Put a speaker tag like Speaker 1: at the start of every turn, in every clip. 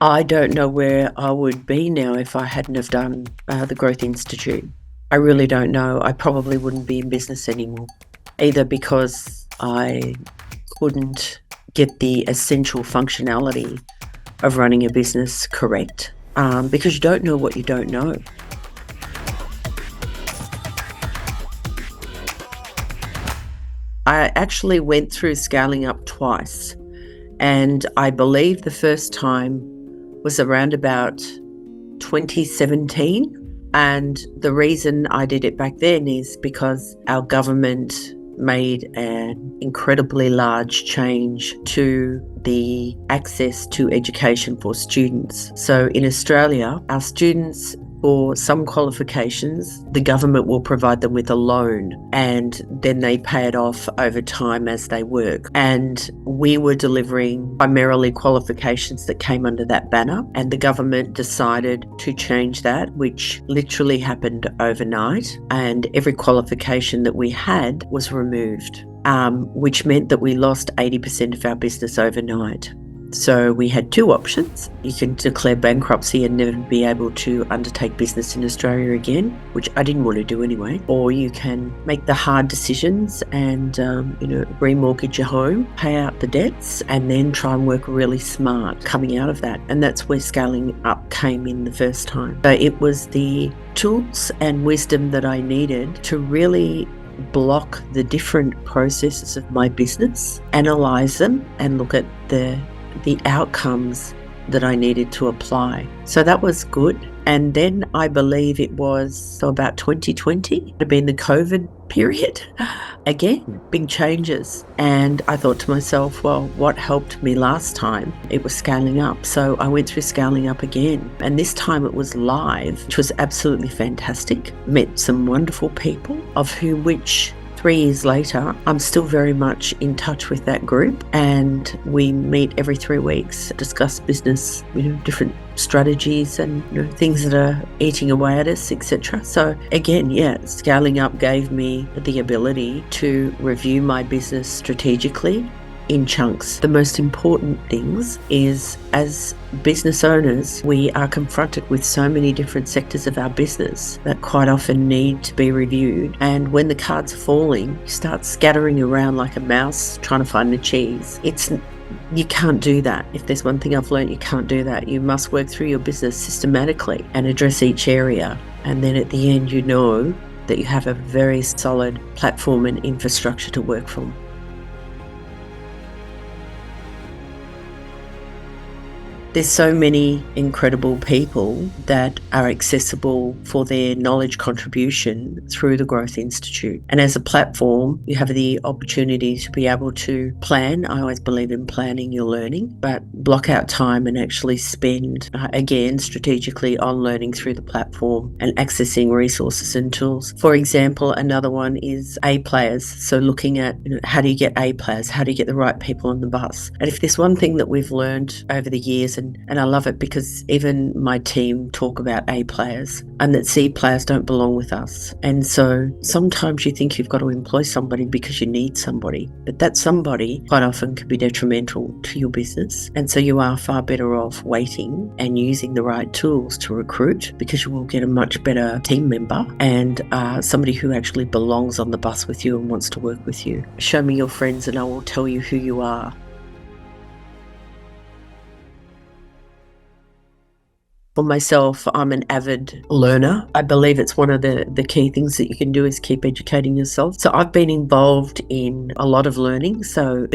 Speaker 1: I don't know where I would be now if I hadn't have done the Growth Institute. I really don't know. I probably wouldn't be in business anymore, either because I couldn't get the essential functionality of running a business correct, because you don't know what you don't know. I actually went through scaling up twice, and I believe the first time was around about 2017. And the reason I did it back then is because our government made an incredibly large change to the access to education for students. So in Australia, our students, for some qualifications, the government will provide them with a loan and then they pay it off over time as they work. And we were delivering primarily qualifications that came under that banner, and the government decided to change that, which literally happened overnight, and every qualification that we had was removed, which meant that we lost 80% of our business overnight. So we had two options. You can declare bankruptcy and never be able to undertake business in Australia again, which I didn't want to do anyway. Or you can make the hard decisions and, remortgage your home, pay out the debts, and then try and work really smart coming out of that. And that's where scaling up came in the first time. So it was the tools and wisdom that I needed to really block the different processes of my business, analyze them, and look at the outcomes that I needed to apply. So that was good. And then I believe it was about 2020, it had been the COVID period. Again, big changes. And I thought to myself, well, what helped me last time? It was scaling up. So I went through scaling up again. And this time it was live, which was absolutely fantastic. Met some wonderful people, of which 3 years later, I'm still very much in touch with that group, and we meet every 3 weeks, discuss business, different strategies and things that are eating away at us, etc. So again, scaling up gave me the ability to review my business strategically in chunks. The most important things is, as business owners, we are confronted with so many different sectors of our business that quite often need to be reviewed. And when the cards are falling, you start scattering around like a mouse trying to find the cheese. You can't do that. If there's one thing I've learned, you can't do that. You must work through your business systematically and address each area. And then at the end, you know that you have a very solid platform and infrastructure to work from. There's so many incredible people that are accessible for their knowledge contribution through the Growth Institute. And as a platform, you have the opportunity to be able to plan. I always believe in planning your learning, but block out time and actually spend, again, strategically on learning through the platform and accessing resources and tools. For example, another one is A players. So looking at how do you get A players? How do you get the right people on the bus? And if there's one thing that we've learned over the years, and I love it because even my team talk about A players, and that C players don't belong with us. And so sometimes you think you've got to employ somebody because you need somebody, but that somebody quite often can be detrimental to your business. And so you are far better off waiting and using the right tools to recruit, because you will get a much better team member and somebody who actually belongs on the bus with you and wants to work with you. Show me your friends and I will tell you who you are. For myself, I'm an avid learner. I believe it's one of the key things that you can do is keep educating yourself. So I've been involved in a lot of learning. So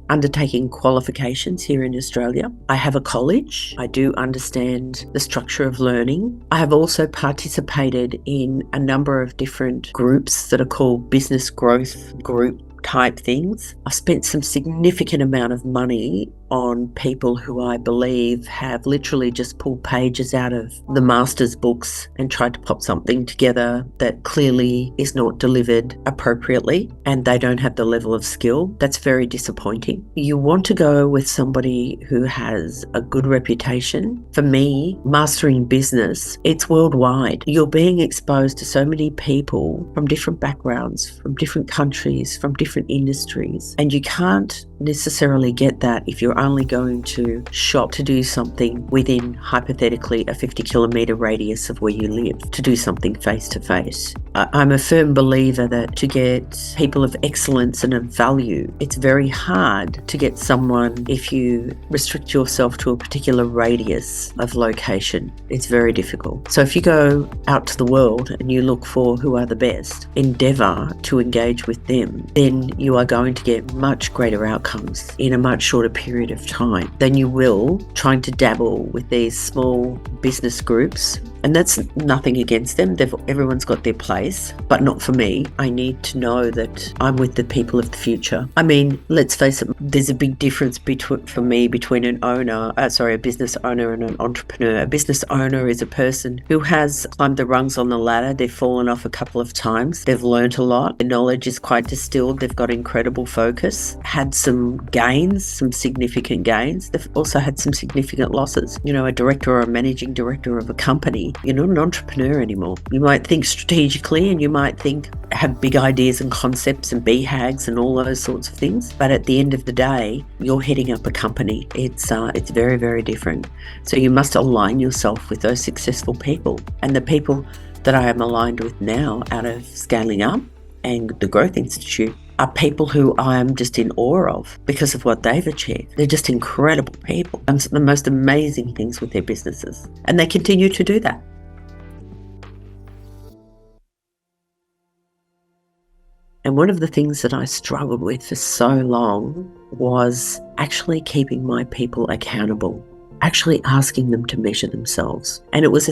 Speaker 1: undertaking qualifications here in Australia. I have a college. I do understand the structure of learning. I have also participated in a number of different groups that are called business growth group type things. I've spent some significant amount of money on people who I believe have literally just pulled pages out of the master's books and tried to pop something together that clearly is not delivered appropriately, and they don't have the level of skill. That's very disappointing. You want to go with somebody who has a good reputation. For me, mastering business, it's worldwide. You're being exposed to so many people from different backgrounds, from different countries, from different industries, and you can't necessarily get that if you're only going to shop to do something within, hypothetically, a 50-kilometre radius of where you live, to do something face-to-face. I'm a firm believer that to get people of excellence and of value, it's very hard to get someone if you restrict yourself to a particular radius of location. It's very difficult. So if you go out to the world and you look for who are the best, endeavour to engage with them, then you are going to get much greater outcomes in a much shorter period of time than you will trying to dabble with these small business groups. And that's nothing against them. Everyone's got their place, but not for me. I need to know that I'm with the people of the future. I mean, let's face it, there's a big difference between a business owner and an entrepreneur. A business owner is a person who has climbed the rungs on the ladder. They've fallen off a couple of times. They've learnt a lot. Their knowledge is quite distilled. They've got incredible focus, had some gains, some significant gains. They've also had some significant losses. You know, a director or a managing director of a company, you're not an entrepreneur anymore. You might think strategically and you might have big ideas and concepts and BHAGs and all those sorts of things. But at the end of the day, you're heading up a company. It's very, very different. So you must align yourself with those successful people. And the people that I am aligned with now out of Scaling Up and the Growth Institute are people who I am just in awe of because of what they've achieved. They're just incredible people and the most amazing things with their businesses. And they continue to do that. And one of the things that I struggled with for so long was actually keeping my people accountable, actually asking them to measure themselves. And that was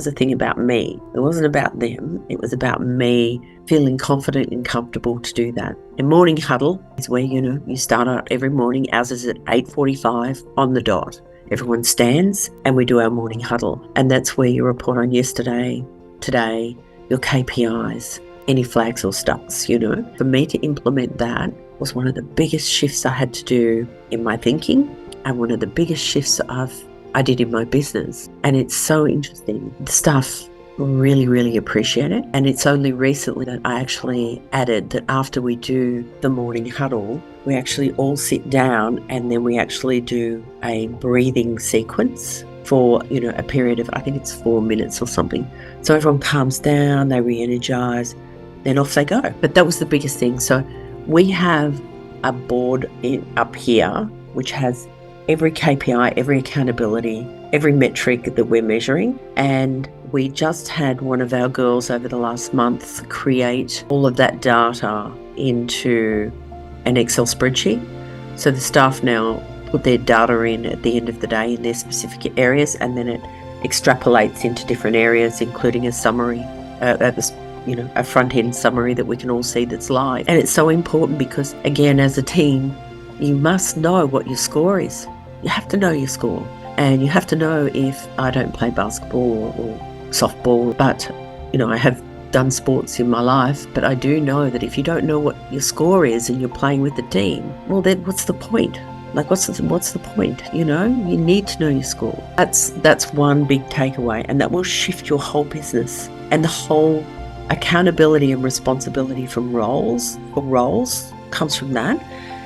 Speaker 1: a thing about me. It wasn't about them. It was about me feeling confident and comfortable to do that. And morning huddle is where, you start out every morning. Ours is at 8:45 on the dot. Everyone stands and we do our morning huddle. And that's where you report on yesterday, today, your KPIs, any flags or stucks, For me to implement that was one of the biggest shifts I had to do in my thinking and one of the biggest shifts I did in my business. And it's so interesting. The staff really, really appreciate it. And it's only recently that I actually added that after we do the morning huddle, we actually all sit down and then we actually do a breathing sequence for, a period of, I think it's 4 minutes or something. So everyone calms down, they re-energize, then off they go. But that was the biggest thing. So we have a board up here, which has every KPI, every accountability, every metric that we're measuring. And we just had one of our girls over the last month create all of that data into an Excel spreadsheet. So the staff now put their data in at the end of the day in their specific areas, and then it extrapolates into different areas, including a summary, a front-end summary that we can all see that's live. And it's so important because, again, as a team, you must know what your score is. You have to know your score. And you have to know if I don't play basketball or softball, but, I have done sports in my life, but I do know that if you don't know what your score is and you're playing with the team, well, then what's the point? Like, what's the point? You need to know your score. That's one big takeaway, and that will shift your whole business and the whole accountability and responsibility from roles comes from that.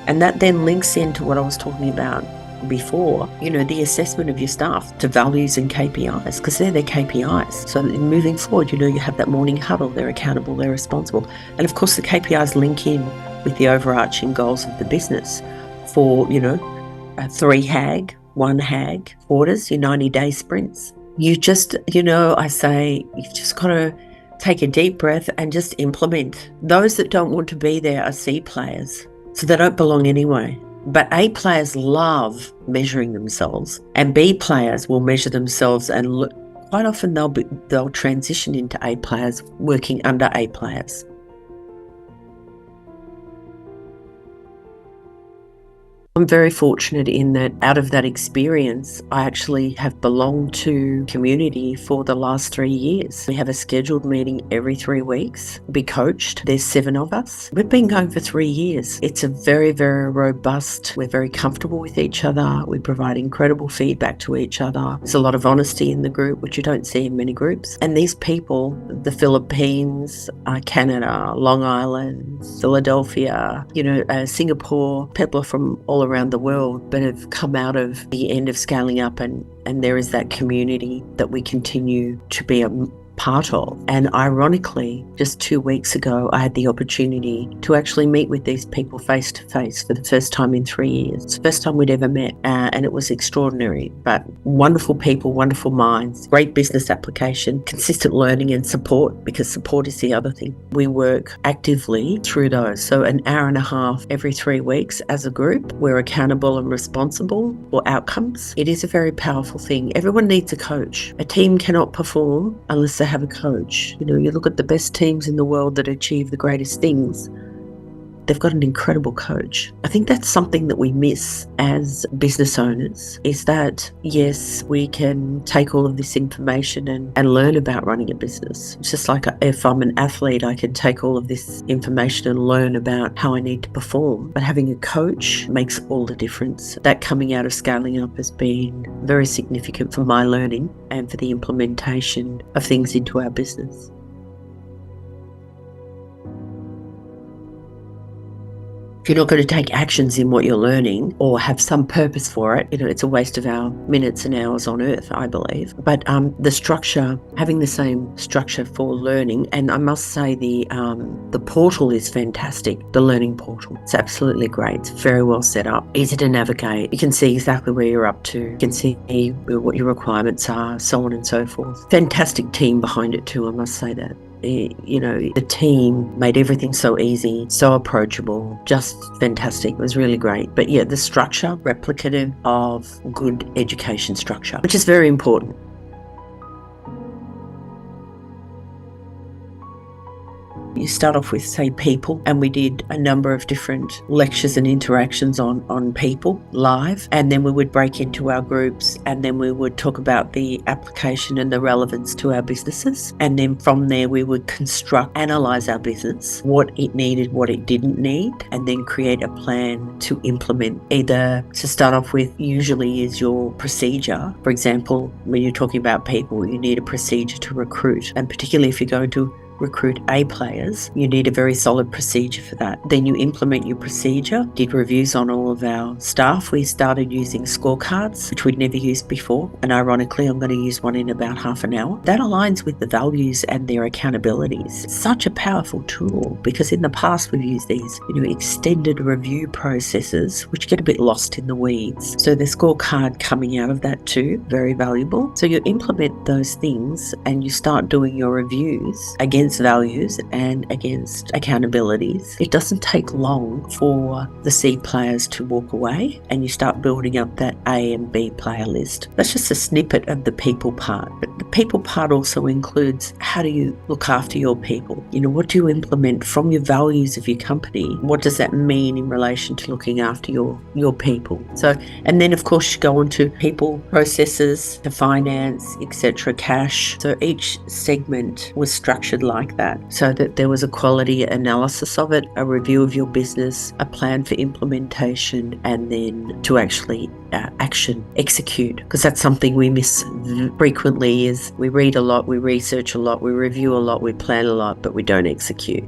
Speaker 1: And that then links into what I was talking about before, the assessment of your staff to values and KPIs, because they're their KPIs. So moving forward, you have that morning huddle, they're accountable, they're responsible. And of course the KPIs link in with the overarching goals of the business for, a 3 HAG, 1 HAG quarters, your 90-day sprints. You just, I say, you've just got to take a deep breath and just implement. Those that don't want to be there are C players, so they don't belong anyway. But A players love measuring themselves, and B players will measure themselves, and quite often they'll transition into A players, working under A players. I'm very fortunate in that out of that experience, I actually have belonged to community for the last 3 years. We have a scheduled meeting every 3 weeks, be coached. There's 7 of us. We've been going for 3 years. It's a very, very robust. We're very comfortable with each other. We provide incredible feedback to each other. There's a lot of honesty in the group, which you don't see in many groups. And these people, the Philippines, Canada, Long Island, Philadelphia, Singapore, people from all around the world, but have come out of the end of scaling up, and there is that community that we continue to be a part of. And ironically, just 2 weeks ago, I had the opportunity to actually meet with these people face to face for the first time in 3 years. It's the first time we'd ever met, and it was extraordinary. But wonderful people, wonderful minds, great business application, consistent learning and support, because support is the other thing. We work actively through those. So an hour and a half every 3 weeks as a group. We're accountable and responsible for outcomes. It is a very powerful thing. Everyone needs a coach. A team cannot perform unless they have a coach. You look at the best teams in the world that achieve the greatest things. They've got an incredible coach. I think that's something that we miss as business owners, is that, yes, we can take all of this information and learn about running a business. It's just like if I'm an athlete, I can take all of this information and learn about how I need to perform. But having a coach makes all the difference. That coming out of scaling up has been very significant for my learning and for the implementation of things into our business. If you're not going to take actions in what you're learning or have some purpose for it, it's a waste of our minutes and hours on earth, I believe. But the structure, having the same structure for learning, and I must say the portal is fantastic, the learning portal. It's absolutely great. It's very well set up, easy to navigate. You can see exactly where you're up to. You can see what your requirements are, so on and so forth. Fantastic team behind it too, I must say that. The team made everything so easy, so approachable, just fantastic. It was really great. But yeah, the structure, replicative of good education structure, which is very important. You start off with, say, people, and we did a number of different lectures and interactions on people live, and then we would break into our groups, and then we would talk about the application and the relevance to our businesses, and then from there we would analyze our business, what it needed, what it didn't need, and then create a plan to implement. Either to start off with, usually is your procedure. For example, when you're talking about people, you need a procedure to recruit, and particularly if you're going to recruit A players, you need a very solid procedure for that. Then you implement your procedure, did reviews on all of our staff. We started using scorecards, which we'd never used before. And ironically, I'm going to use one in about half an hour. That aligns with the values and their accountabilities. It's such a powerful tool, because in the past we've used these, extended review processes, which get a bit lost in the weeds. So the scorecard coming out of that too, very valuable. So you implement those things and you start doing your reviews against values and against accountabilities. It doesn't take long for the C players to walk away, and you start building up that A and B player list. That's just a snippet of the people part. But the people part also includes, how do you look after your people? What do you implement from your values of your company? What does that mean in relation to looking after your people? So, and then of course you go on to people, processes, to finance, etc., cash. So each segment was structured like that, so that there was a quality analysis of it, a review of your business, a plan for implementation, and then to actually execute, because that's something we miss frequently. Is we read a lot, we research a lot, we review a lot, we plan a lot, but we don't execute.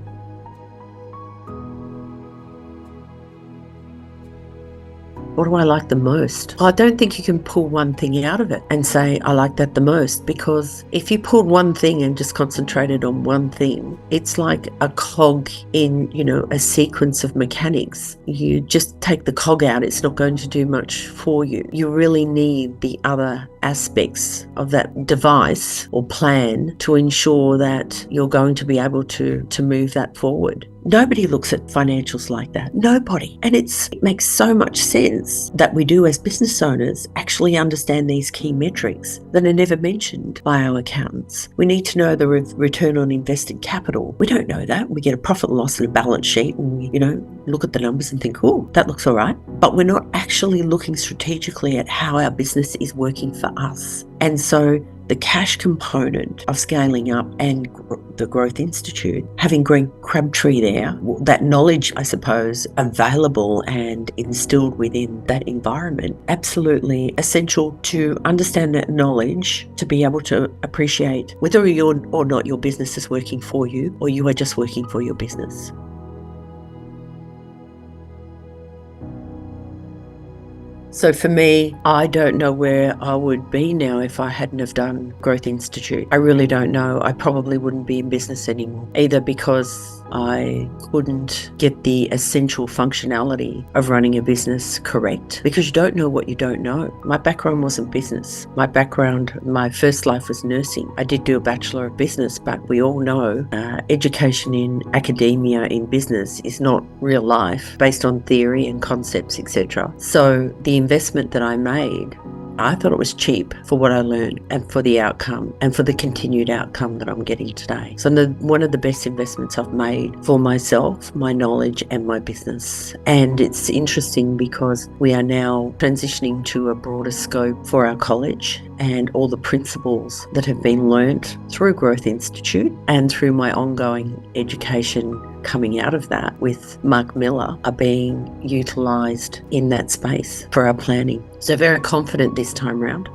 Speaker 1: What do I like the most? I don't think you can pull one thing out of it and say, I like that the most, because if you pulled one thing and just concentrated on one thing, it's like a cog in, a sequence of mechanics. You just take the cog out, it's not going to do much for you. You really need the other aspects of that device or plan to ensure that you're going to be able to move that forward. Nobody looks at financials like that. Nobody. And it makes so much sense that we do, as business owners, actually understand these key metrics that are never mentioned by our accountants. We need to know the return on invested capital. We don't know that. We get a profit and loss and a balance sheet, and look at the numbers and think, oh, that looks all right. But we're not actually looking strategically at how our business is working for us. And so the cash component of scaling up and the Growth Institute, having Greg Crabtree there, that knowledge, I suppose, available and instilled within that environment, absolutely essential to understand that knowledge, to be able to appreciate whether or not your business is working for you or you are just working for your business. So for me, I don't know where I would be now if I hadn't have done Growth Institute. I really don't know. I probably wouldn't be in business anymore, either because I couldn't get the essential functionality of running a business correct, because you don't know what you don't know. My background wasn't business. My first life was nursing. I did do a Bachelor of Business, but we all know education in academia in business is not real life, based on theory and concepts, etc. So the investment that I made, I thought it was cheap for what I learned and for the outcome and for the continued outcome that I'm getting today. So one of the best investments I've made for myself, my knowledge and my business. And it's interesting because we are now transitioning to a broader scope for our college, and all the principles that have been learnt through Growth Institute and through my ongoing education coming out of that with Mark Miller are being utilised in that space for our planning. So very confident this time round.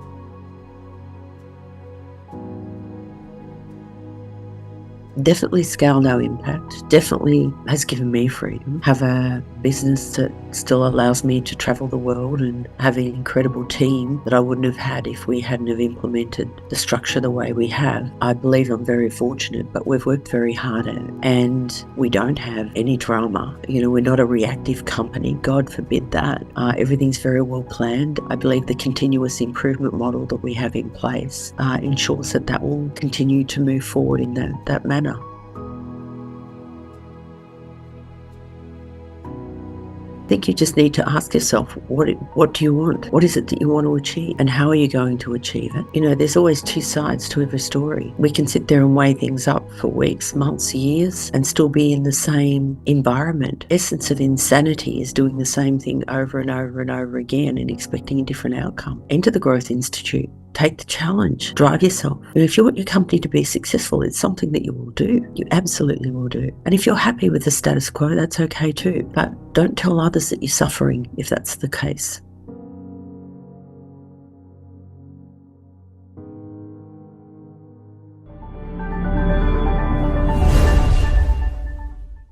Speaker 1: Definitely scale no impact. Definitely has given me freedom. Have a business that still allows me to travel the world and have an incredible team that I wouldn't have had if we hadn't have implemented the structure the way we have. I believe I'm very fortunate, but we've worked very hard at it, and we don't have any drama. We're not a reactive company. God forbid that. Everything's very well planned. I believe the continuous improvement model that we have in place ensures that will continue to move forward in that manner. I think you just need to ask yourself, what do you want? What is it that you want to achieve? And how are you going to achieve it? There's always two sides to every story. We can sit there and weigh things up for weeks, months, years, and still be in the same environment. Essence of insanity is doing the same thing over and over and over again and expecting a different outcome. Enter the Growth Institute. Take the challenge. Drive yourself. And if you want your company to be successful, it's something that you will do. You absolutely will do. And if you're happy with the status quo, that's okay too. But don't tell others that you're suffering if that's the case.